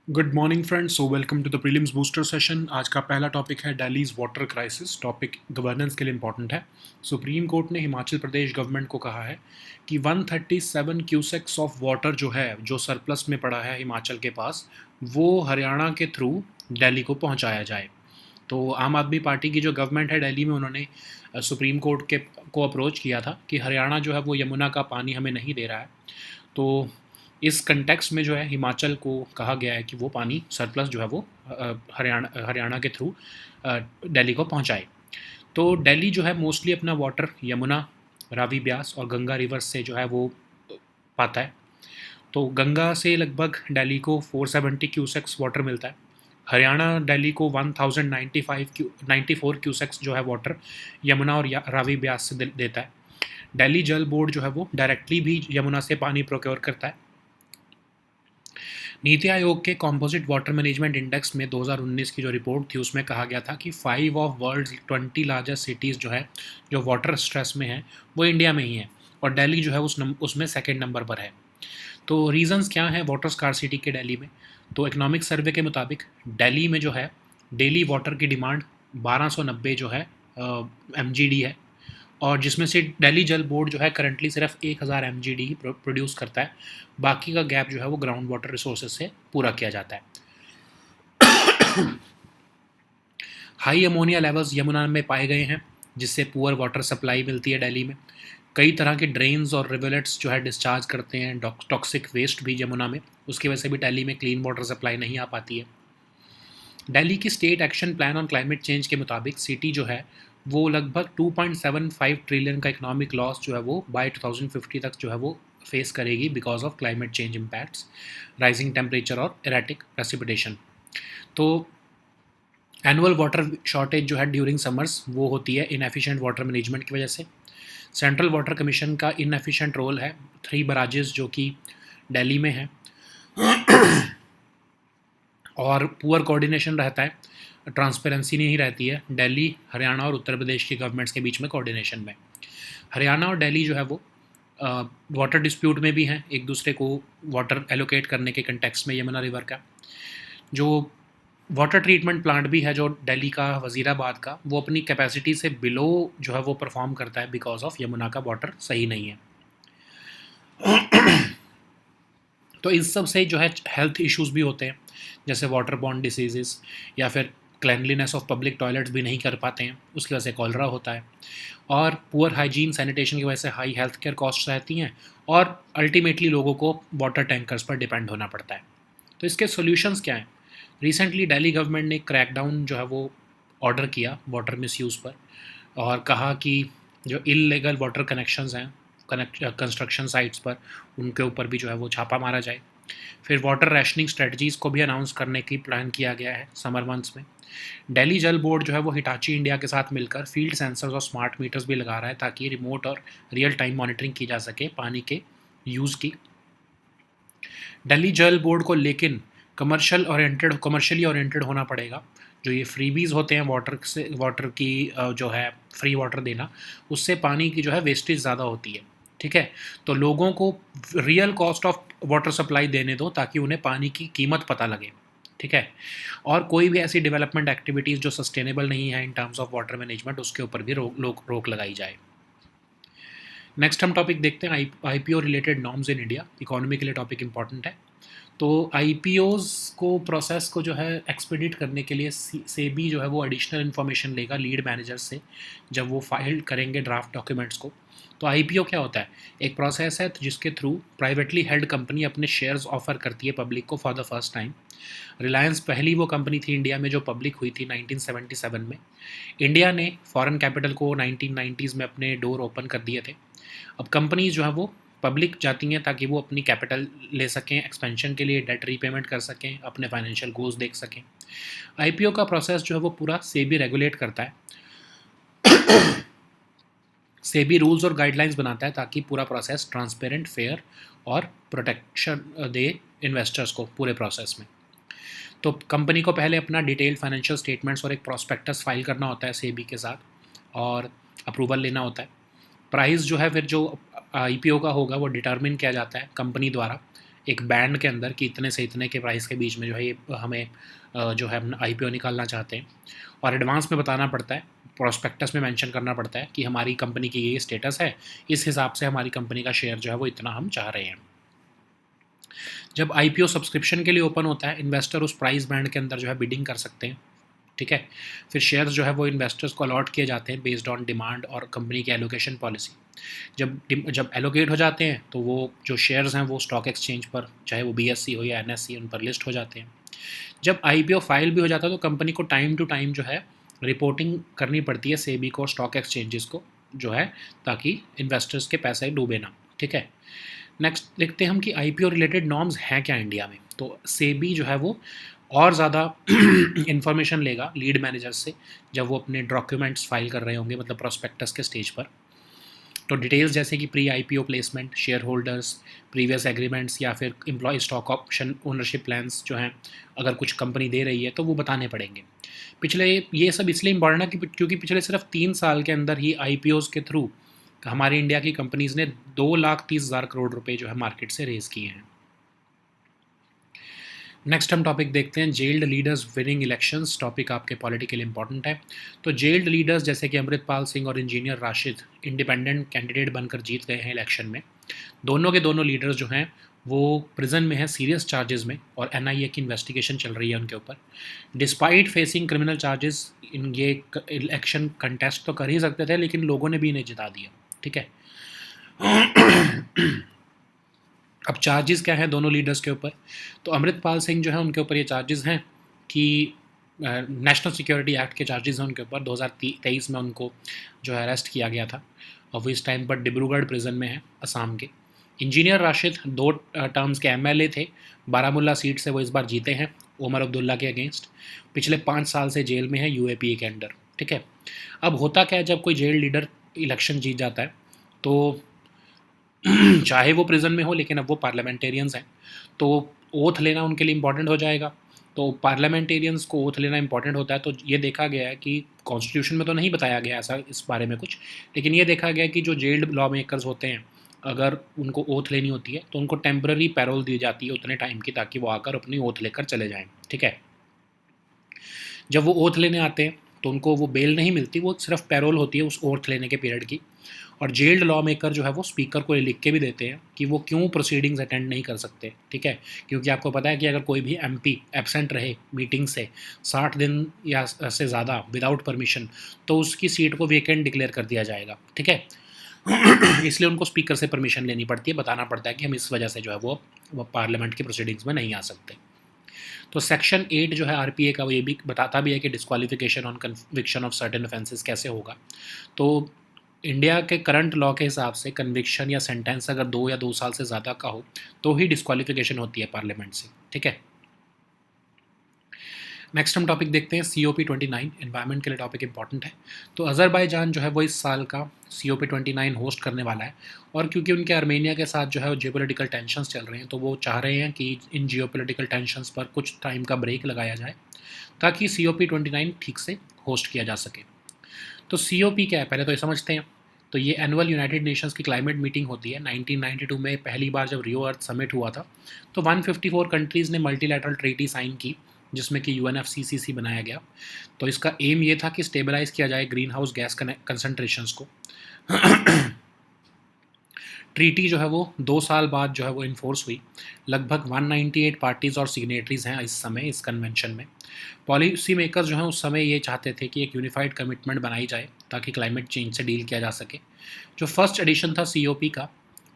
Good morning friends, so welcome to the prelims booster session. आज का पहला topic है Delhi's water crisis. Topic governance के लिए इंपॉर्टेंट है। सुप्रीम कोर्ट ने हिमाचल प्रदेश गवर्नमेंट को कहा है कि 137 क्यूसेक्स ऑफ वाटर जो है, जो सरप्लस में पड़ा है हिमाचल के पास, वो हरियाणा के थ्रू दिल्ली को पहुंचाया जाए। तो आम आदमी पार्टी की जो गवर्नमेंट है दिल्ली में, उन्होंने सुप्रीम कोर्ट के को अप्रोच किया था कि हरियाणा जो है वो यमुना का पानी हमें नहीं दे रहा है। तो इस कंटेक्स्ट में जो है हिमाचल को कहा गया है कि वो पानी सरप्लस जो है वो हरियाणा के थ्रू दिल्ली को पहुंचाए। तो दिल्ली जो है मोस्टली अपना वाटर यमुना, रावी ब्यास और गंगा रिवर्स से जो है वो पाता है। तो गंगा से लगभग दिल्ली को 470 क्यूसेक्स वाटर मिलता है। हरियाणा दिल्ली को 1095 क्यूसेक्स जो है वाटर यमुना और रावी ब्यास से देता है। दिल्ली जल बोर्ड जो है वो डायरेक्टली भी यमुना से पानी प्रोक्योर करता है। नीति आयोग के कॉम्पोजिट वाटर मैनेजमेंट इंडेक्स में 2019 की जो रिपोर्ट थी, उसमें कहा गया था कि 5 ऑफ वर्ल्ड 20 लार्जेस्ट सिटीज़ जो है, जो वाटर स्ट्रेस में है, वो इंडिया में ही है और दिल्ली जो है उसमें सेकेंड नंबर पर है। तो रीजंस क्या हैं वाटर स्कार्सिटी के दिल्ली में? तो इकोनॉमिक सर्वे के मुताबिक दिल्ली में जो है डेली वाटर की डिमांड 1290 जो है MGD है, और जिसमें से दिल्ली जल बोर्ड जो है करंटली सिर्फ 1000 MGD ही प्रोड्यूस करता है। बाकी का गैप जो है वो ग्राउंड वाटर रिसोर्सेज से पूरा किया जाता है। हाई अमोनिया लेवल्स यमुना में पाए गए हैं, जिससे पुअर वाटर सप्लाई मिलती है दिल्ली में। कई तरह के ड्रेन्स और रिवलेट्स जो है डिस्चार्ज करते हैं टॉक्सिक वेस्ट भी यमुना में, उसकी वजह से भी दिल्ली में क्लीन वाटर सप्लाई नहीं आ पाती है। दिल्ली की state action plan on climate change के मुताबिक सिटी जो है वो लगभग 2.75 ट्रिलियन का इकोनॉमिक लॉस जो है वो बाय 2050 तक जो है वो फेस करेगी because of climate change impacts, rising temperature और एरेटिक प्रेसिपिटेशन। तो एनुअल वाटर शॉर्टेज जो है ड्यूरिंग समर्स वो होती है इनएफिशिएंट वाटर मैनेजमेंट की वजह से। सेंट्रल वाटर कमीशन का इनएफिशिएंट रोल है। 3 बराजेस जो कि दिल्ली में है और पुअर कोऑर्डिनेशन रहता है, ट्रांसपेरेंसी नहीं रहती है दिल्ली, हरियाणा और उत्तर प्रदेश की गवर्नमेंट्स के बीच में कोऑर्डिनेशन में। हरियाणा और दिल्ली जो है वो वाटर डिस्प्यूट में भी हैं एक दूसरे को वाटर एलोकेट करने के कंटेक्स्ट में यमुना रिवर का। जो वाटर ट्रीटमेंट प्लांट भी है जो दिल्ली का वज़ीराबाद का, वो अपनी कैपेसिटी से बिलो जो है वो परफॉर्म करता है बिकॉज ऑफ यमुना का वाटर सही नहीं है। तो इस सब से जो है हेल्थ इश्यूज़ भी होते हैं, जैसे वाटर बॉर्न डिसीजेस, या फिर क्लैनलीनेस ऑफ पब्लिक टॉयलेट्स भी नहीं कर पाते हैं, उसकी वजह से कॉलरा होता है, और पुअर हाइजीन सैनिटेशन की वजह से हाई हेल्थ केयर कॉस्ट रहती हैं, और अल्टीमेटली लोगों को वाटर टैंकर्स पर डिपेंड होना पड़ता है। तो इसके सोल्यूशंस क्या हैं? रिसेंटली दिल्ली गवर्नमेंट ने क्रैकडाउन जो है वो ऑर्डर किया वाटर मिसयूज़ पर, और कहा कि जो इल्लीगल वाटर कनेक्शंस हैं कंस्ट्रक्शन साइट्स पर, उनके ऊपर भी जो है वो छापा मारा जाए। फिर वाटर रैशनिंग स्ट्रेटजीज़ को भी अनाउंस करने की प्लान किया गया है समर मंथ्स में। दिल्ली जल बोर्ड जो है वो हिटाची इंडिया के साथ मिलकर फील्ड सेंसर्स और स्मार्ट मीटर्स भी लगा रहा है, ताकि रिमोट और रियल टाइम मॉनिटरिंग की जा सके पानी के यूज़ की। दिल्ली जल बोर्ड को लेकिन कमर्शियली ओरिएंटेड होना पड़ेगा। जो ये फ्रीबीज़ होते हैं वाटर की जो है फ्री वाटर देना, उससे पानी की जो है वेस्टेज ज़्यादा होती है। ठीक है, तो लोगों को real cost of water supply देने दो, ताकि उन्हें पानी की कीमत पता लगे। ठीक है, और कोई भी ऐसी डेवलपमेंट एक्टिविटीज़ जो सस्टेनेबल नहीं है in terms of water management, उसके ऊपर भी रोक लगाई जाए। नेक्स्ट हम टॉपिक देखते हैं IPO related norms in India. Economy के लिए टॉपिक इंपॉर्टेंट है। तो IPOs को प्रोसेस को जो है एक्सपीडिट करने के लिए सेबी जो है वो एडिशनल इन्फॉर्मेशन लेगा लीड मैनेजर से, जब वो फाइल करेंगे ड्राफ्ट डॉक्यूमेंट्स को। तो IPO क्या होता है? एक प्रोसेस है जिसके थ्रू प्राइवेटली हेल्ड कंपनी अपने शेयर्स ऑफर करती है पब्लिक को for the first time. Reliance पहली वो कंपनी थी इंडिया में जो पब्लिक हुई थी 1977 में। इंडिया ने फॉरेन कैपिटल को 1990s में अपने डोर ओपन कर दिए थे। अब कंपनीज जो है वो पब्लिक जाती हैं ताकि वो अपनी कैपिटल ले सकें, एक्सपेंशन के लिए डेट रीपेमेंट कर सकें, अपने फाइनेंशियल गोल्स देख सकें। IPO का प्रोसेस जो है वो पूरा सेबी रेगुलेट करता है। सेबी रूल्स और गाइडलाइंस बनाता है ताकि पूरा प्रोसेस ट्रांसपेरेंट, फेयर और प्रोटेक्शन दे इन्वेस्टर्स को पूरे प्रोसेस में। तो कंपनी को पहले अपना डिटेल्ड फाइनेंशियल स्टेटमेंट्स और एक प्रॉस्पेक्टस फाइल करना होता है सेबी के साथ, और अप्रूवल लेना होता है। प्राइस जो है फिर जो IPO का होगा वो डिटर्मिन किया जाता है कंपनी द्वारा एक बैंड के अंदर कि इतने से इतने के प्राइस के बीच में जो है ये हमें जो है अपना IPO निकालना चाहते हैं, और एडवांस में बताना पड़ता है, प्रोस्पेक्टस में मेंशन करना पड़ता है कि हमारी कंपनी की ये स्टेटस है, इस हिसाब से हमारी कंपनी का शेयर जो है वो इतना हम चाह रहे हैं। जब IPO सब्सक्रिप्शन के लिए ओपन होता है, इन्वेस्टर उस प्राइस बैंड के अंदर जो है बिडिंग कर सकते हैं, ठीक है। फिर शेयर्स जो है वो इन्वेस्टर्स को अलॉट किए जाते हैं बेस्ड ऑन डिमांड और कंपनी की एलोकेशन पॉलिसी। जब एलोकेट हो जाते हैं तो वो जो शेयर्स हैं वो स्टॉक एक्सचेंज पर, चाहे वो BSE हो या NSE, उन पर लिस्ट हो जाते हैं। जब IPO फाइल भी हो जाता है तो कंपनी को टाइम टू टाइम जो है रिपोर्टिंग करनी पड़ती है सेबी को, स्टॉक एक्सचेंजेस को जो है, ताकि इन्वेस्टर्स के पैसे डूबे ना, ठीक है। नेक्स्ट देखते हैं हम कि IPO रिलेटेड नॉर्म्स हैं क्या इंडिया में। तो सेबी जो है वो और ज़्यादा इन्फॉर्मेशन लेगा लीड मैनेजर से जब वो अपने डॉक्यूमेंट्स फाइल कर रहे होंगे, मतलब प्रोस्पेक्टस के स्टेज पर। तो डिटेल्स जैसे कि pre IPO placement, share holders, previous agreements या फिर employ stock option ownership plans जो हैं, अगर कुछ कंपनी दे रही है तो वो बताने पड़ेंगे। पिछले ये सब इसलिए इम्पॉर्टेंट है कि क्योंकि पिछले सिर्फ 3 साल के अंदर ही IPOs के थ्रू हमारे इंडिया की कंपनीज़ ने 2,30,000 करोड़ रुपए जो है मार्केट से रेज़ किए हैं। नेक्स्ट हम टॉपिक देखते हैं gelled leaders winning elections. Topic आपके पॉलिटिकल इंपॉर्टेंट है। तो जेल्ड लीडर्स जैसे कि अमृतपाल सिंह और इंजीनियर राशिद इंडिपेंडेंट कैंडिडेट बनकर जीत गए हैं इलेक्शन में। दोनों के दोनों लीडर्स जो हैं वो प्रिजन में हैं सीरियस चार्जेस में, और NIA की इन्वेस्टिगेशन चल रही है उनके ऊपर। डिस्पाइट फेसिंग क्रिमिनल चार्जेस इन ये इलेक्शन कंटेस्ट तो कर ही सकते थे, लेकिन लोगों ने भी इन्हें जिता दिया, ठीक है। अब चार्जेस क्या हैं दोनों लीडर्स के ऊपर। तो अमृतपाल सिंह जो है उनके ऊपर ये चार्जेस हैं कि नेशनल सिक्योरिटी एक्ट के चार्जेस हैं उनके ऊपर। 2023 में उनको जो है अरेस्ट किया गया था, और वो इस टाइम पर डिब्रूगढ़ प्रिजन में है असम के। इंजीनियर राशिद 2 टर्म्स के MLA थे, बारामूला सीट से वो इस बार जीते हैं उमर अब्दुल्ला के अगेंस्ट। पिछले 5 साल से जेल में है UAPA के अंडर, ठीक है। अब होता क्या है, जब कोई जेल लीडर इलेक्शन जीत जाता है तो चाहे वो प्रिजन में हो, लेकिन अब वो पार्लियामेंटेरियंस हैं, तो ओथ लेना उनके लिए इंपॉर्टेंट हो जाएगा। तो पार्लियामेंटेरियंस को ओथ लेना इंपॉर्टेंट होता है, तो ये देखा गया है कि कॉन्स्टिट्यूशन में तो नहीं बताया गया ऐसा इस बारे में कुछ, लेकिन ये देखा गया कि जो जेल्ड लॉ मेकर्स होते हैं, अगर उनको ओथ लेनी होती है तो उनको टेम्पररी पैरोल दी जाती है उतने टाइम की, ताकि वो आकर अपनी ओथ लेकर चले जाएं, ठीक है। जब वो ओथ लेने आते हैं तो उनको वो बेल नहीं मिलती, वो सिर्फ पैरोल होती है उस ओथ लेने के पीरियड की। और जेल्ड लॉ मेकर जो है वो स्पीकर को लिख के भी देते हैं कि वो क्यों प्रोसीडिंग्स अटेंड नहीं कर सकते, ठीक है। क्योंकि आपको पता है कि अगर कोई भी MP एब्सेंट रहे मीटिंग से 60 दिन या से ज़्यादा विदाउट परमिशन, तो उसकी सीट को वेकेंट डिक्लेयर कर दिया जाएगा, ठीक है। इसलिए उनको स्पीकर से परमिशन लेनी पड़ती है, बताना पड़ता है कि हम इस वजह से जो है वो पार्लियामेंट की प्रोसीडिंग्स में नहीं आ सकते। तो सेक्शन 8 जो है RPA का, वो ये भी बताता भी है कि disqualification on conviction of certain offences कैसे होगा। तो इंडिया के करंट लॉ के हिसाब से कन्विक्शन या सेंटेंस अगर 2 या 2 साल से ज़्यादा का हो तो ही डिस्क्वालिफिकेशन होती है पार्लियामेंट से, ठीक है। नेक्स्ट हम टॉपिक देखते हैं COP29। एनवायरनमेंट के लिए टॉपिक इंपॉर्टेंट है। तो अज़रबैजान जो है वो इस साल का COP29 होस्ट करने वाला है, और क्योंकि उनके आर्मेनिया के साथ जो है जियोपॉलिटिकल टेंशन्स चल रहे हैं, तो वो चाह रहे हैं कि इन जियोपॉलिटिकल टेंशन्स पर कुछ टाइम का ब्रेक लगाया जाए ताकि COP29 ठीक से होस्ट किया जा सके। तो COP क्या है, पहले तो ये समझते हैं। तो ये एनुअल यूनाइटेड नेशंस की क्लाइमेट मीटिंग होती है। 1992 में पहली बार जब रियो अर्थ समिट हुआ था, तो 154 कंट्रीज़ ने मल्टीलैटरल ट्रीटी साइन की, जिसमें कि UNFCCC बनाया गया। तो इसका एम ये था कि स्टेबलाइज किया जाए ग्रीन हाउस गैस कंसनट्रेशंस को। ट्रीटी जो है वो 2 साल बाद जो है वो इन्फोर्स हुई। लगभग 198 पार्टीज़ और सिग्नेटरीज़ हैं इस समय इस कन्वेंशन में। पॉलिसी मेकर्स जो हैं उस समय ये चाहते थे कि एक यूनिफाइड कमिटमेंट बनाई जाए ताकि क्लाइमेट चेंज से डील किया जा सके। जो फर्स्ट एडिशन था COP का,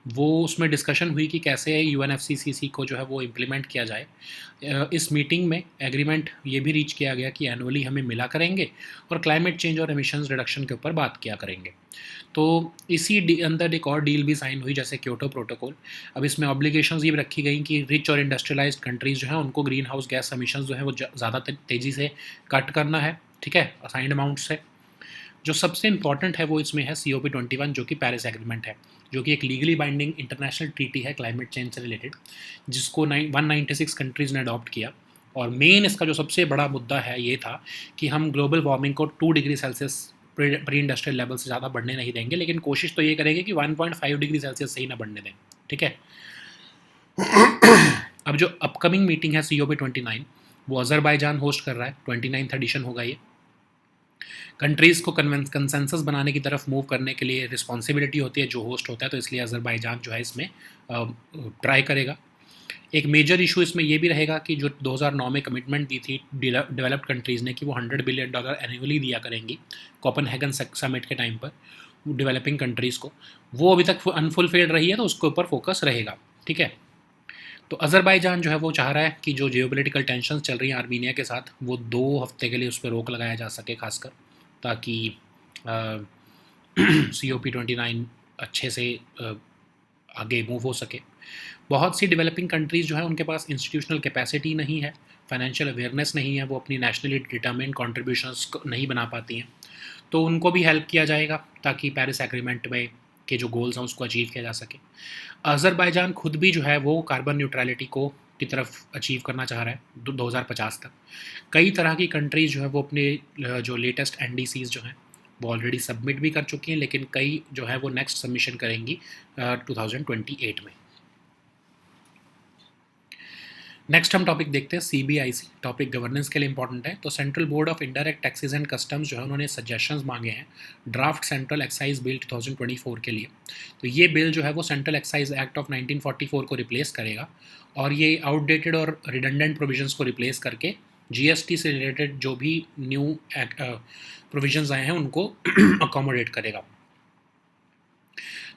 वो उसमें डिस्कशन हुई कि कैसे UNFCCC को जो है वो इम्प्लीमेंट किया जाए। इस मीटिंग में एग्रीमेंट ये भी रीच किया गया कि एनुअली हमें मिला करेंगे और क्लाइमेट चेंज और एमिशंस रिडक्शन के ऊपर बात किया करेंगे। तो इसी अंदर एक और डील भी साइन हुई, जैसे क्योटो प्रोटोकॉल। अब इसमें ऑब्लिगेशंस ये रखी गई कि रिच और इंडस्ट्रियलाइज्ड कंट्रीज़ जो हैं उनको ग्रीन हाउस गैस एमिशंस जो है वो ज़्यादा तेज़ी से कट करना है, ठीक है, असाइंड अमाउंट से। जो सबसे इंपॉर्टेंट है वो इसमें है COP21, जो कि पेरिस एग्रीमेंट है, जो कि एक लीगली बाइंडिंग इंटरनेशनल ट्रीटी है क्लाइमेट चेंज से रिलेटेड, जिसको 196 कंट्रीज़ ने अडॉप्ट किया। और मेन इसका जो सबसे बड़ा मुद्दा है ये था कि हम ग्लोबल वार्मिंग को 2 degree Celsius pre industrial level से ज़्यादा बढ़ने नहीं देंगे, लेकिन कोशिश तो ये करेंगे कि 1.5 डिग्री सेल्सियस से ही ना बढ़ने दें, ठीक है। अब जो अपकमिंग मीटिंग है COP29, वो अज़रबैजान होस्ट कर रहा है, 29th एडिशन होगा ये। कंट्रीज़ को कंसेंसस बनाने की तरफ मूव करने के लिए रिस्पॉन्सिबिलिटी होती है जो होस्ट होता है, तो इसलिए अज़रबैजान जो है इसमें ट्राई करेगा। एक मेजर इशू इसमें ये भी रहेगा कि जो 2009 में कमिटमेंट दी थी डेवलप्ड कंट्रीज़ ने कि वो $100 बिलियन एनुअली दिया करेंगी कोपेनहेगन समिट के टाइम पर डेवलपिंग कंट्रीज़ को, वो अभी तक अनफुलफिल्ड रही है, तो उसके ऊपर फोकस रहेगा। ठीक है, तो अज़रबैजान जो है वो चाह रहा है कि जो जियोपॉलिटिकल टेंशन्स चल रही हैं आर्मीनिया के साथ, वो 2 हफ्ते के लिए उस पर रोक लगाया जा सके खासकर, ताकि COP29 अच्छे से आगे मूव हो सके। बहुत सी डेवलपिंग कंट्रीज़ जो है उनके पास इंस्टीट्यूशनल कैपेसिटी नहीं है, फाइनेंशियल अवेयरनेस नहीं है, वो अपनी नेशनली डिटर्मिन्ड कॉन्ट्रीब्यूशंस नहीं बना पाती हैं, तो उनको भी हेल्प किया जाएगा ताकि पेरिस एग्रीमेंट में के जो गोल्स हैं उसको अचीव किया जा सके। अज़रबैजान खुद भी जो है वो कार्बन न्यूट्रलिटी को की तरफ अचीव करना चाह रहा है 2050 तक। कई तरह की कंट्रीज़ जो है वो अपने जो लेटेस्ट NDCs जो हैं वो ऑलरेडी सबमिट भी कर चुकी हैं, लेकिन कई जो है वो नेक्स्ट सबमिशन करेंगी 2028 में। नेक्स्ट हम टॉपिक देखते हैं CBIC। टॉपिक गवर्नेंस के लिए इंपॉर्टेंट है, तो central board of indirect taxes and customs जो है उन्होंने सजेशंस मांगे हैं ड्राफ्ट सेंट्रल एक्साइज बिल 2024 के लिए। तो ये बिल जो है वो सेंट्रल एक्साइज एक्ट ऑफ 1944 को रिप्लेस करेगा, और ये आउटडेटेड और रिडंडेंट प्रोविजंस को रिप्लेस करके GST से रिलेटेड जो भी न्यू प्रोविजंस आए हैं उनको अकोमोडेट करेगा।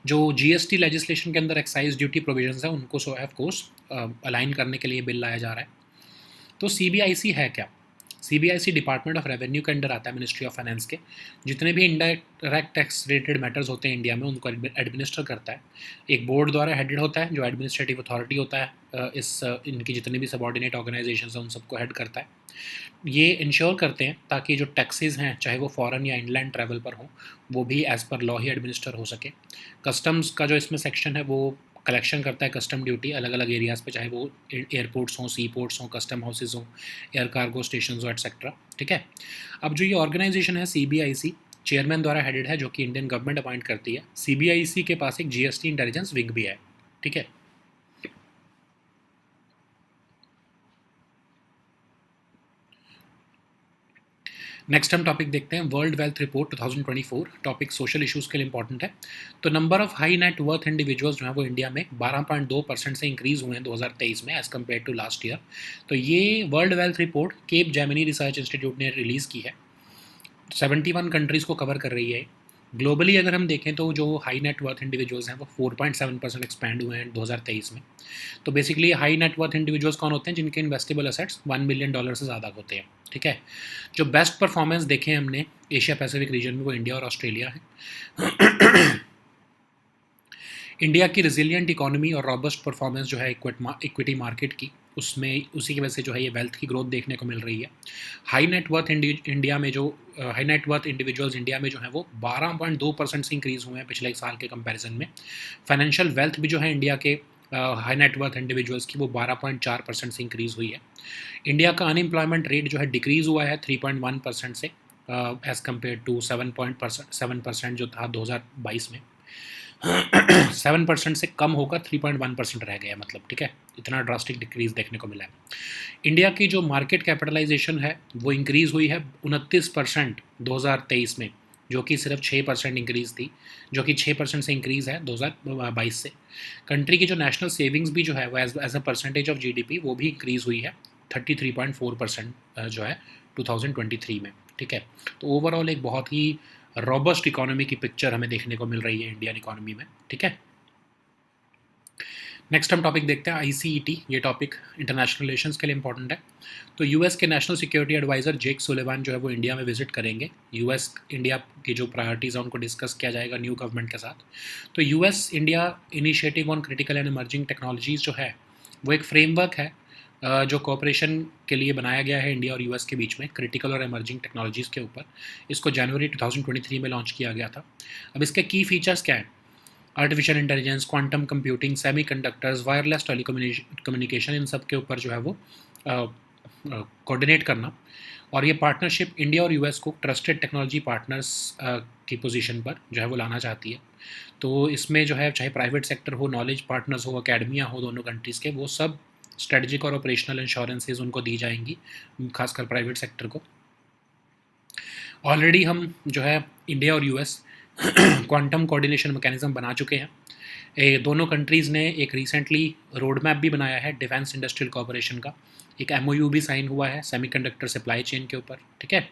जो GST लेजिस्लेशन के अंदर एक्साइज ड्यूटी प्रोविजंस है उनको सो ऑफ कोर्स अलाइन करने के लिए बिल लाया जा रहा है। तो CBIC है क्या? CBIC डिपार्टमेंट ऑफ रेवेन्यू के अंडर आता है, मिनिस्ट्री ऑफ फाइनेंस के। जितने भी इनडायरेक्ट टैक्स रिलेटेड मैटर्स होते हैं इंडिया में उनको एडमिनिस्टर करता है। एक बोर्ड द्वारा हेडेड होता है जो एडमिनिस्ट्रेटिव अथॉरिटी होता है, इनकी जितनी भी सबॉर्डिनेट ऑर्गेनाइजेशंस हैं उन सबको हेड करता है। ये इंश्योर करते हैं ताकि जो टैक्सेस हैं चाहे वो फॉरेन या इनलैंड ट्रैवल पर हों वो भी एज़ पर लॉ ही एडमिनिस्टर हो सके। कस्टम्स का जो इसमें सेक्शन है वो कलेक्शन करता है कस्टम ड्यूटी अलग अलग एरियाज़ पे, चाहे वो एयरपोर्ट्स हों, सी पोर्ट्स हों, कस्टम हाउसेज हों, एयर कार्गो स्टेशन हो, एट्सेट्रा। ठीक है, अब जो ये ऑर्गेनाइजेशन है CBIC चेयरमैन द्वारा हेडेड है जो कि इंडियन गवर्नमेंट अपॉइंट करती है। CBIC के पास एक GST इंटेलिजेंस विंग भी है। ठीक है, नेक्स्ट हम टॉपिक देखते हैं world wealth report 2024। Topic social issues के लिए इंपॉर्टेंट है। तो number of high net worth individuals जो हैं वो इंडिया में 12.2% से इंक्रीज़ हुए हैं 2023 में as compare to last year. तो ये world wealth report Capgemini research institute ने रिलीज़ की है। 71 कंट्रीज़ को कवर कर रही है। ग्लोबली अगर हम देखें तो जो हाई नेट वर्थ इंडिविजुअल्स हैं वो 4.7% एक्सपैंड हुए हैं 2023 में। तो basically high net worth individuals कौन होते हैं? जिनके इन्वेस्टेबल असेट्स $1 मिलियन से ज़्यादा होते हैं। ठीक है, जो बेस्ट परफॉर्मेंस देखे हमने एशिया पैसिफिक रीजन में वो इंडिया और ऑस्ट्रेलिया है। इंडिया की रिजिलियंट इकोनॉमी और रॉबस्ट परफॉर्मेंस जो है इक्विटी मार्केट की, उसमें उसी की वजह से जो है ये वेल्थ की ग्रोथ देखने को मिल रही है। हाई नेटवर्थ इंडिया में जो हाई नेटवर्थ इंडिविजुअल्स इंडिया में जो है वो 12.2% से इंक्रीज़ हुए हैं पिछले एक साल के कंपैरिजन में। फाइनेंशियल वेल्थ भी जो है इंडिया के हाई नेटवर्थ इंडिविजुअल्स की वो 12.4% से इंक्रीज़ हुई है। इंडिया का अनएम्प्लॉयमेंट रेट जो है डिक्रीज़ हुआ है 3.1% से एज़ कम्पेयर टू 7% जो था 2022 में। 7% से कम होकर 3.1% रह गया मतलब। ठीक है, इतना ड्रास्टिक डिक्रीज़ देखने को मिला है। इंडिया की जो मार्केट कैपिटलाइजेशन है वो इंक्रीज़ हुई है 29% 2023 में, जो कि सिर्फ 6% इंक्रीज़ थी, जो कि 6% से इंक्रीज़ है 2022 से। कंट्री की जो नेशनल सेविंग्स भी जो है वो as a percentage of GDP वो भी इंक्रीज़ हुई है 33.4% जो है 2023 में। ठीक है, तो ओवरऑल एक बहुत ही रॉबस्ट इकोनॉमी की पिक्चर हमें देखने को मिल रही है इंडियन इकोनॉमी में। ठीक है, नेक्स्ट हम टॉपिक देखते हैं ICET। ये टॉपिक इंटरनेशनल रिलेशंस के लिए इंपॉर्टेंट है। तो US के नेशनल सिक्योरिटी एडवाइज़र जेक सुलिवान जो है वो इंडिया में विजिट करेंगे। US इंडिया की जो प्रायोरिटीज़ हैं उनको डिस्कस किया जाएगा न्यू गवर्नमेंट के साथ। तो US India initiative on critical and emerging technologies जो है वो एक फ्रेमवर्क है जो कोऑपरेशन के लिए बनाया गया है इंडिया और US के बीच में क्रिटिकल और इमर्जिंग टेक्नोलॉजीज़ के ऊपर। इसको जनवरी 2023 में लॉन्च किया गया था। अब इसके की फीचर्स क्या हैं? Artificial intelligence, quantum computing, semiconductors, wireless telecommunication, इन सब के ऊपर जो है वो कोऑर्डिनेट करना, और ये पार्टनरशिप इंडिया और US को ट्रस्टेड टेक्नोलॉजी पार्टनर्स की पोजीशन पर जो है वो लाना चाहती है। तो इसमें जो है चाहे प्राइवेट सेक्टर हो, नॉलेज पार्टनर्स हो, अकेडमिया हो दोनों कंट्रीज़ के, वो सब स्ट्रेटजिक और ऑपरेशनल इंश्योरेंसेज उनको दी जाएंगी, खासकर प्राइवेट सेक्टर को। ऑलरेडी हम जो है इंडिया और यूएस क्वांटम कोऑर्डिनेशन मैकेनिज्म बना चुके हैं। दोनों कंट्रीज़ ने एक रिसेंटली रोड मैप भी बनाया है डिफेंस इंडस्ट्रियल कोऑपरेशन का, एक एमओयू भी साइन हुआ है सेमीकंडक्टर सप्लाई चेन के ऊपर, ठीक है।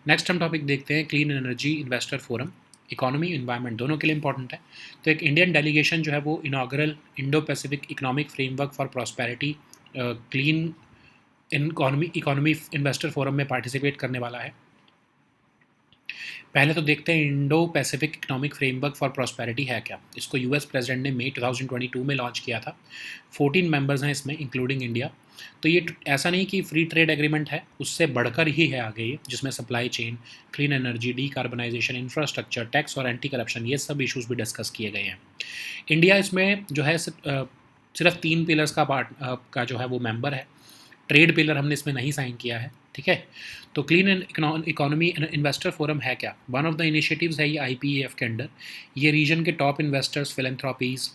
नेक्स्ट हम टॉपिक देखते हैं clean energy investor forum. Economy environment दोनों के लिए इंपॉर्टेंट है। तो एक इंडियन डेलीगेशन जो है वो inaugural Indo Pacific economic framework for prosperity clean economy investor forum में पार्टिसिपेट करने वाला है। पहले तो देखते हैं Indo Pacific economic framework for prosperity है क्या। इसको यूएस प्रेसिडेंट ने मई 2022 में लॉन्च किया था। 14 मेंबर्स हैं इसमें इंक्लूडिंग इंडिया। तो ये ऐसा नहीं कि फ्री ट्रेड एग्रीमेंट है, उससे बढ़कर ही है आगे ये, जिसमें supply chain, clean energy, decarbonisation, infrastructure, tax और एंटी करप्शन ये सब इशूज़ भी डिस्कस किए गए हैं। इंडिया इसमें जो है सिर्फ 3 पिलर्स का पार्ट का जो है वो मेंबर है। ट्रेड पिलर हमने इसमें नहीं साइन किया है, ठीक है। तो क्लीन इकोनॉमी इन्वेस्टर फोरम है क्या। वन ऑफ द इनिशिएटिव्स है ये IPEF के अंडर। ये रीजन के top investors, philanthropies,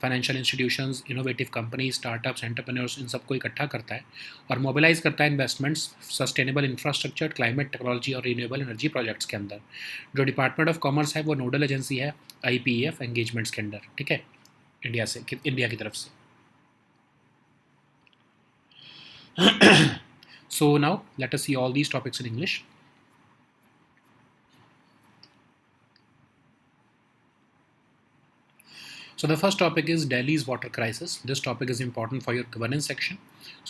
financial institutions, innovative companies, startups, entrepreneurs, इन सबको इकट्ठा करता है और मोबिलाइज करता है investments sustainable infrastructure, climate technology और रीन्यूएबल एनर्जी प्रोजेक्ट्स के अंदर। जो डिपार्टमेंट ऑफ कॉमर्स है वो नोडल एजेंसी है IPEF एंगेजमेंट्स के अंडर, ठीक है, इंडिया की तरफ से। So now let us see all these topics in English. So the first topic is Delhi's water crisis. This topic is important for your governance section.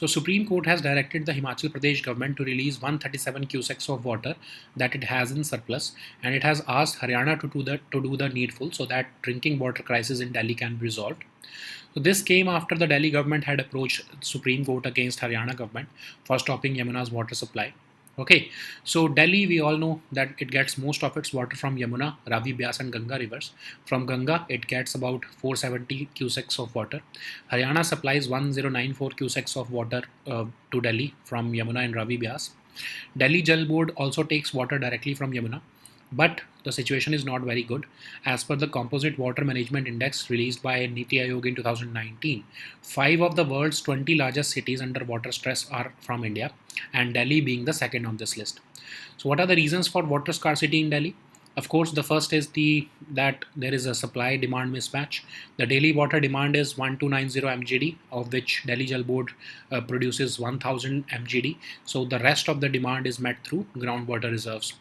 So Supreme Court has directed the Himachal Pradesh government to release 137 cusecs of water that it has in surplus, and it has asked Haryana to do the needful so that drinking water crisis in Delhi can be resolved. So this came after the Delhi government had approached Supreme Court against Haryana government for stopping Yamuna's water supply. Okay, so Delhi, we all know that it gets most of its water from Yamuna, Ravi, Byas and Ganga rivers. From Ganga, it gets about 470 cusecs of water. Haryana supplies 1094 cusecs of water to Delhi from Yamuna and Ravi, Byas. Delhi Jal Board also takes water directly from Yamuna, but the situation is not very good. As per the Composite Water Management Index released by Niti Aayog in 2019, 5 of the world's 20 largest cities under water stress are from India, and Delhi being the second on this list. So what are the reasons for water scarcity in Delhi? Of course, the first is that there is a supply-demand mismatch. The daily water demand is 1290 MGD, of which Delhi Jal Board produces 1000 MGD. So the rest of the demand is met through groundwater reserves.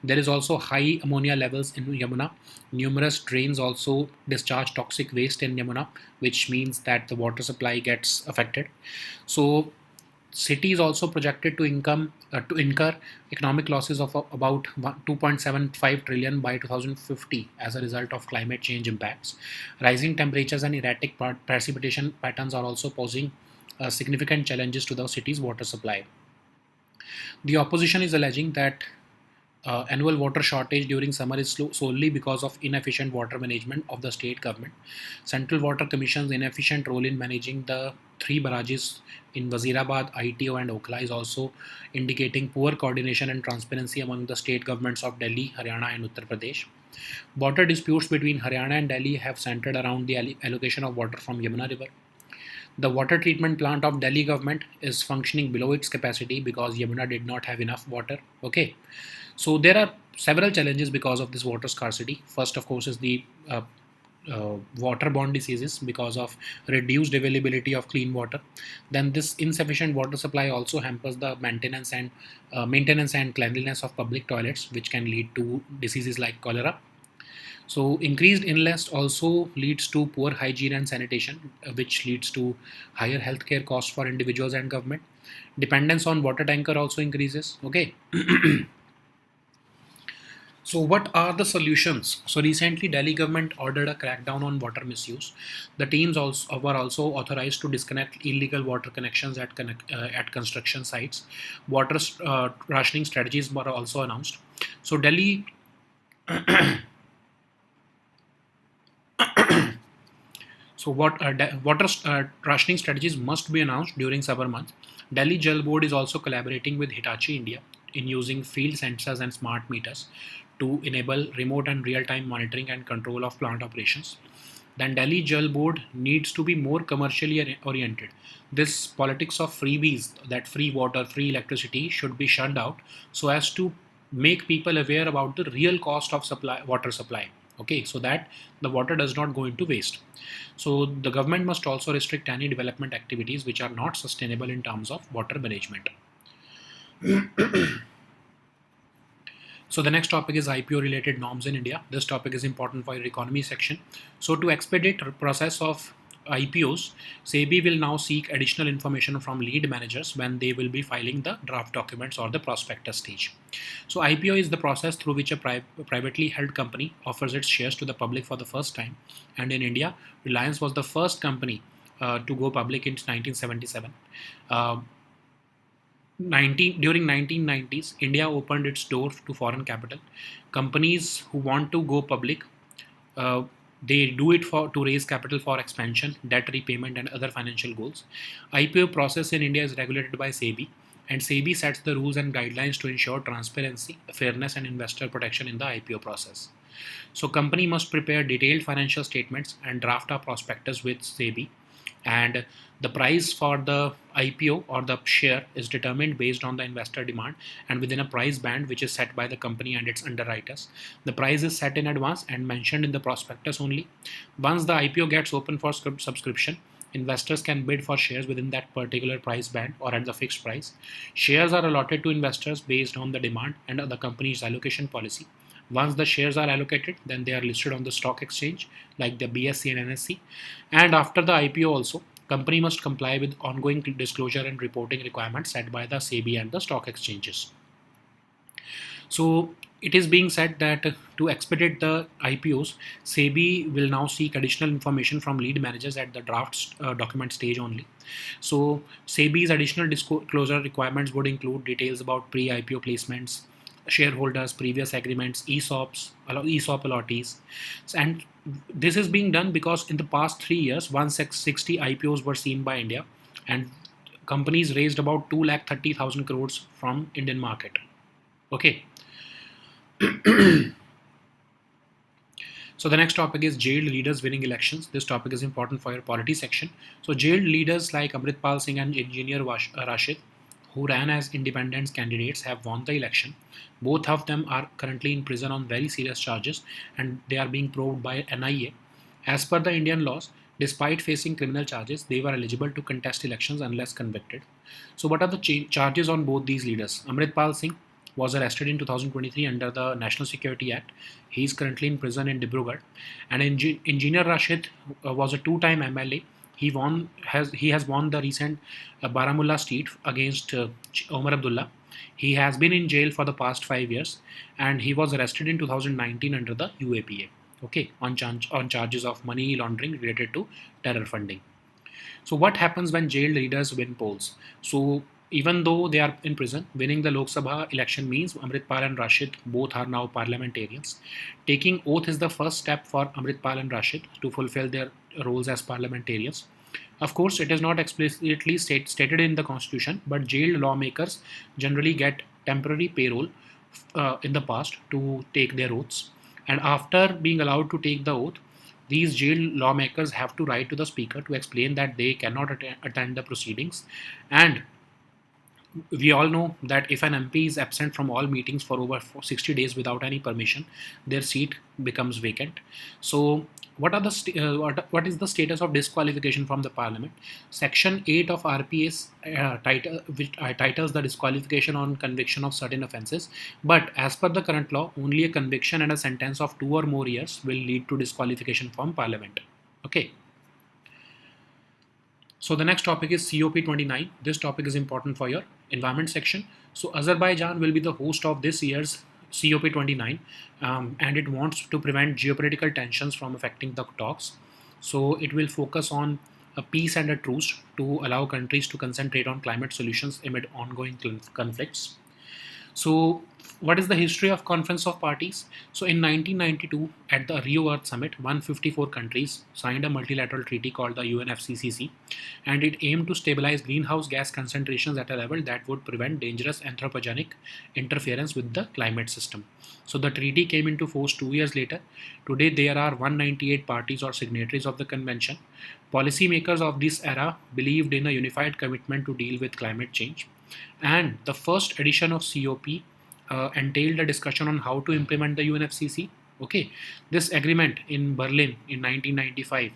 There is also high ammonia levels in Yamuna. Numerous drains also discharge toxic waste in Yamuna, which means that the water supply gets affected. So city is also projected to incur economic losses of about 2.75 trillion by 2050 as a result of climate change impacts. Rising temperatures and erratic precipitation patterns are also posing significant challenges to the city's water supply. The opposition is alleging that annual water shortage during summer is solely because of inefficient water management of the state government. Central Water Commission's inefficient role in managing the 3 barrages in Wazirabad, ITO and Okhla is also indicating poor coordination and transparency among the state governments of Delhi, Haryana and Uttar Pradesh. Water disputes between Haryana and Delhi have centered around the allocation of water from Yamuna River. The water treatment plant of Delhi government is functioning below its capacity because Yamuna did not have enough water. Okay, so there are several challenges because of this water scarcity. First, of course, is the waterborne diseases because of reduced availability of clean water. Then this insufficient water supply also hampers the maintenance and cleanliness of public toilets, which can lead to diseases like cholera. So increased illness also leads to poor hygiene and sanitation, which leads to higher healthcare costs for individuals and government. Dependence on water tanker also increases. Okay. So what are the solutions? So recently Delhi government ordered a crackdown on water misuse. The teams were also authorized to disconnect illegal water connections at construction sites. Water rationing strategies were also announced. So Delhi So water rationing strategies must be announced during summer months. Delhi Jal Board is also collaborating with Hitachi India in using field sensors and smart meters to enable remote and real-time monitoring and control of plant operations. then Delhi Jal Board needs to be more commercially oriented. This politics of freebies, that free water, free electricity, should be shut out so as to make people aware about the real cost of water supply. Okay, so that the water does not go into waste. So the government must also restrict any development activities which are not sustainable in terms of water management. So the next topic is IPO related norms in India. This topic is important for your economy section. So to expedite the process of IPOs, SEBI will now seek additional information from lead managers when they will be filing the draft documents or the prospectus stage. So IPO is the process through which a privately held company offers its shares to the public for the first time. And in India, Reliance was the first company to go public in 1977. Uh, during 1990s, India opened its door to foreign capital. Companies who want to go public, uh, they do it for to raise capital for expansion, debt repayment, and other financial goals. IPO process in India is regulated by SEBI, and SEBI sets the rules and guidelines to ensure transparency, fairness, and investor protection in the IPO process. So, company must prepare detailed financial statements and draft a prospectus with SEBI, and the price for the IPO or the share is determined based on the investor demand and within a price band which is set by the company and its underwriters. The price is set in advance and mentioned in the prospectus only. Once the IPO gets open for subscription, investors can bid for shares within that particular price band or at the fixed price. Shares are allotted to investors based on the demand and the company's allocation policy. Once the shares are allocated, then they are listed on the stock exchange like the BSE and NSE. And after the IPO also, company must comply with ongoing disclosure and reporting requirements set by the SEBI and the stock exchanges. So it is being said that to expedite the IPOs, SEBI will now seek additional information from lead managers at the draft document stage only. So SEBI's additional disclosure requirements would include details about pre-IPO placements, shareholders, previous agreements, ESOP allottees, and this is being done because in the past 3 years, 160 IPOs were seen by India, and companies raised about 2,30,000 crores from Indian market. Okay. So the next topic is jailed leaders winning elections. This topic is important for your polity section. So jailed leaders like Amritpal Singh and Engineer Rashid, who ran as independent candidates, have won the election. Both of them are currently in prison on very serious charges and they are being probed by NIA. As per the Indian laws, despite facing criminal charges, they were eligible to contest elections unless convicted. So what are the charges on both these leaders? Amritpal Singh was arrested in 2023 under the National Security Act. He is currently in prison in Dibrugarh. And Engineer Rashid was a two-time MLA. He has won the recent Baramulla seat against Omar Abdullah. He has been in jail for the past 5 years, and he was arrested in 2019 under the UAPA. Okay, on charges of money laundering related to terror funding. So what happens when jailed leaders win polls? So even though they are in prison, winning the Lok Sabha election means Amritpal and Rashid both are now parliamentarians. Taking oath is the first step for Amritpal and Rashid to fulfill their roles as parliamentarians. Of course, it is not explicitly stated in the constitution, but jailed lawmakers generally get temporary payroll in the past to take their oaths. And after being allowed to take the oath, these jailed lawmakers have to write to the speaker to explain that they cannot attend the proceedings. And we all know that if an MP is absent from all meetings for over 60 days without any permission, their seat becomes vacant. So, what is the status of disqualification from the Parliament? Section 8 of RPS which titles the disqualification on conviction of certain offences. But as per the current law, only a conviction and a sentence of 2 or more years will lead to disqualification from Parliament. Okay. So the next topic is COP29. This topic is important for your environment section. So Azerbaijan will be the host of this year's COP29, and it wants to prevent geopolitical tensions from affecting the talks. So it will focus on a peace and a truce to allow countries to concentrate on climate solutions amid ongoing conflicts. So What is the history of Conference of Parties? So in 1992, at the Rio Earth Summit, 154 countries signed a multilateral treaty called the UNFCCC, and it aimed to stabilize greenhouse gas concentrations at a level that would prevent dangerous anthropogenic interference with the climate system. So the treaty came into force 2 years later. Today, there are 198 parties or signatories of the convention. Policymakers of this era believed in a unified commitment to deal with climate change. And the first edition of COP entailed a discussion on how to implement the UNFCCC. Okay, this agreement in Berlin in 1995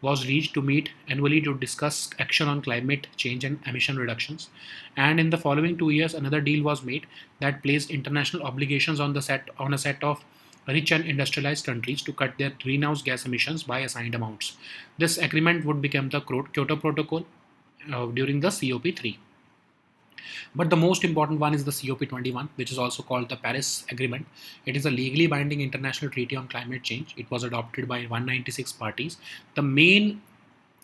was reached to meet annually to discuss action on climate change and emission reductions. And in the following 2 years, another deal was made that placed international obligations on a set of rich and industrialized countries to cut their greenhouse gas emissions by assigned amounts. This agreement would become the Kyoto Protocol during the COP3. But the most important one is the COP21, which is also called the Paris Agreement. It is a legally binding international treaty on climate change. It was adopted by 196 parties. The main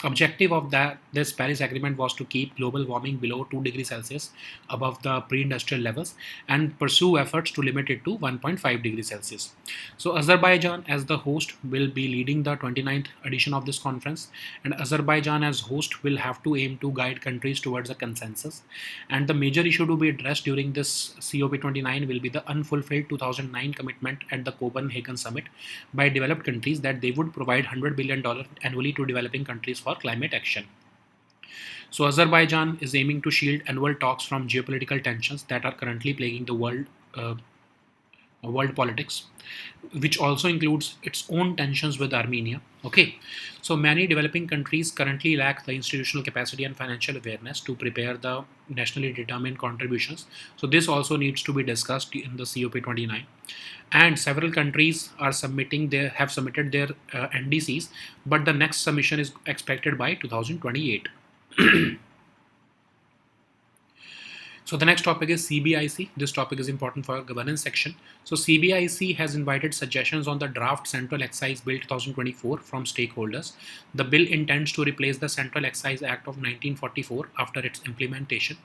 objective of this Paris Agreement was to keep global warming below 2 degrees Celsius above the pre-industrial levels and pursue efforts to limit it to 1.5 degrees Celsius. So Azerbaijan as the host will be leading the 29th edition of this conference, and Azerbaijan as host will have to aim to guide countries towards a consensus. And the major issue to be addressed during this COP29 will be the unfulfilled 2009 commitment at the Copenhagen summit by developed countries that they would provide $100 billion annually to developing countries for climate action. So Azerbaijan is aiming to shield annual talks from geopolitical tensions that are currently plaguing the world politics, which also includes its own tensions with Armenia. Okay, so many developing countries currently lack the institutional capacity and financial awareness to prepare the nationally determined contributions. So this also needs to be discussed in the COP29. And several countries have submitted their NDCs, but the next submission is expected by 2028. So the next topic is CBIC. This topic is important for our governance section. So CBIC has invited suggestions on the draft Central Excise Bill 2024 from stakeholders. The bill intends to replace the Central Excise Act of 1944 after its implementation.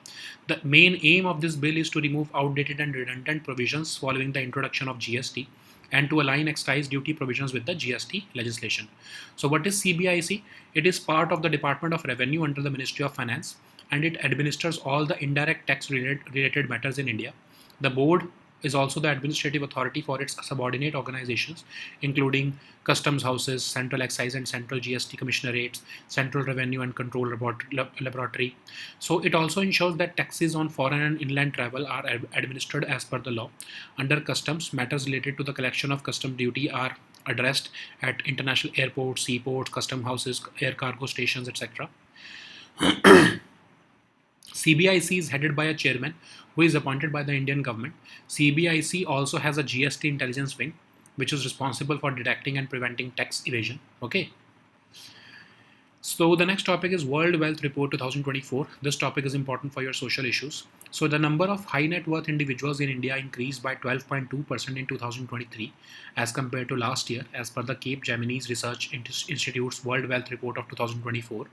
The main aim of this bill is to remove outdated and redundant provisions following the introduction of GST and to align excise duty provisions with the GST legislation. So what is CBIC? It is part of the Department of Revenue under the Ministry of Finance, and it administers all the indirect tax related matters in India. The board is also the administrative authority for its subordinate organizations, including customs houses, central excise and central GST commissionerates, central revenue and control laboratory. So it also ensures that taxes on foreign and inland travel are administered as per the law. Under customs, matters related to the collection of custom duty are addressed at international airports, seaports, custom houses, air cargo stations, etc. CBIC is headed by a chairman who is appointed by the Indian government. CBIC also has a GST intelligence wing, which is responsible for detecting and preventing tax evasion. Okay. So the next topic is World Wealth Report 2024. This topic is important for your social issues. So the number of high net worth individuals in India increased by 12.2% in 2023 as compared to last year, as per the Cape Gemini Research Institute's World Wealth Report of 2024.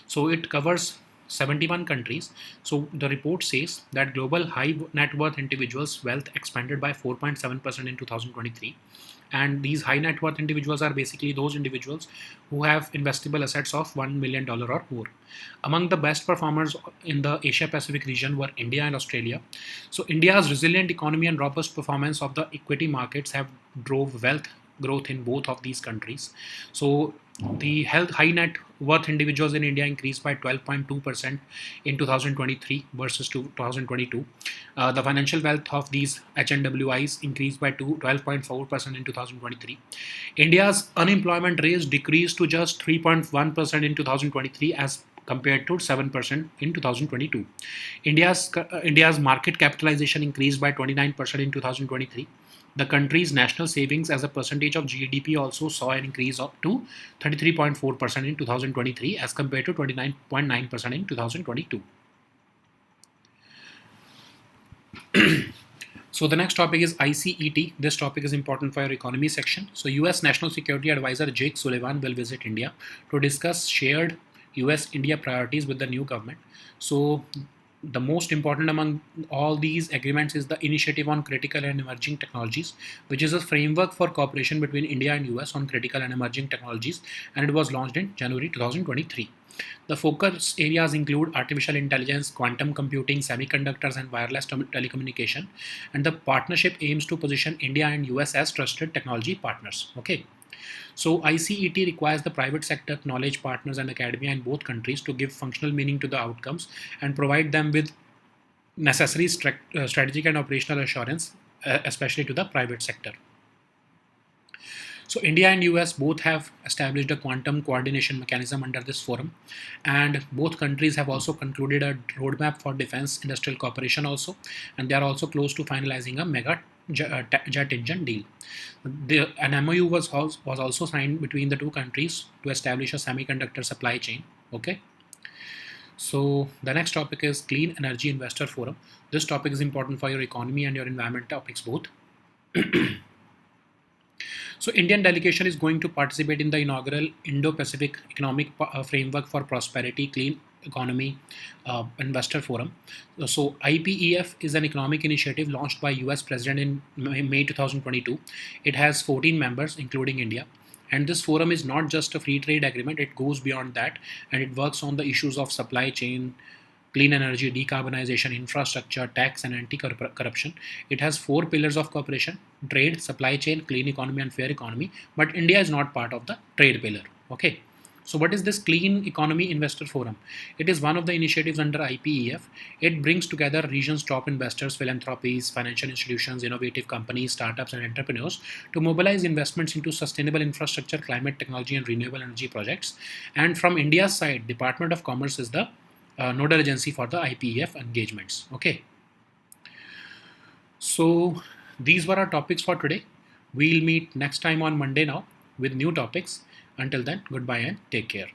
So it covers 71 countries. So the report says that global high net worth individuals' wealth expanded by 4.7% in 2023. And these high net worth individuals are basically those individuals who have investable assets of $1 million or more. Among the best performers in the Asia Pacific region were India and Australia. So India's resilient economy and robust performance of the equity markets have drove wealth growth in both of these countries. So the high net worth individuals in India increased by 12.2% in 2023 versus 2022. The financial wealth of these HNWIs increased by 12.4% in 2023. India's unemployment rate decreased to just 3.1% in 2023 as compared to 7% in 2022. India's market capitalization increased by 29% in 2023. The country's national savings as a percentage of GDP also saw an increase up to 33.4% in 2023 as compared to 29.9% in 2022. So the next topic is ICET. This topic is important for your economy section. So US National Security Advisor Jake Sullivan will visit India to discuss shared US-India priorities with the new government. So The most important among all these agreements is the Initiative on Critical and Emerging Technologies, which is a framework for cooperation between India and US on critical and emerging technologies, and it was launched in January 2023. The focus areas include artificial intelligence, quantum computing, semiconductors, and wireless telecommunication. And the partnership aims to position India and US as trusted technology partners. Okay. So ICET requires the private sector, knowledge partners, and academia in both countries to give functional meaning to the outcomes and provide them with necessary strategic and operational assurance, especially to the private sector. So India and US both have established a quantum coordination mechanism under this forum, and both countries have also concluded a roadmap for defense industrial cooperation also, and they are also close to finalizing a mega jet engine deal. An MOU was also signed between the two countries to establish a semiconductor supply chain. Okay. So the next topic is Clean Energy Investor Forum. This topic is important for your economy and your environment topics both. So Indian delegation is going to participate in the inaugural Indo-Pacific Economic Framework for Prosperity, Clean Economy Investor Forum. So IPEF is an economic initiative launched by US President in May 2022. It has 14 members, including India. And this forum is not just a free trade agreement, it goes beyond that, and it works on the issues of supply chain, clean energy, decarbonization, infrastructure, tax, and anti-corruption. It has 4 pillars of cooperation: trade, supply chain, clean economy, and fair economy. But India is not part of the trade pillar. Okay. So what is this Clean Economy Investor Forum? It is one of the initiatives under IPEF. It brings together region's top investors, philanthropies, financial institutions, innovative companies, startups, and entrepreneurs to mobilize investments into sustainable infrastructure, climate technology, and renewable energy projects. And from India's side, Department of Commerce is the nodal agency for the IPEF engagements. Okay. So these were our topics for today. We'll meet next time on Monday now with new topics. Until then, goodbye and take care.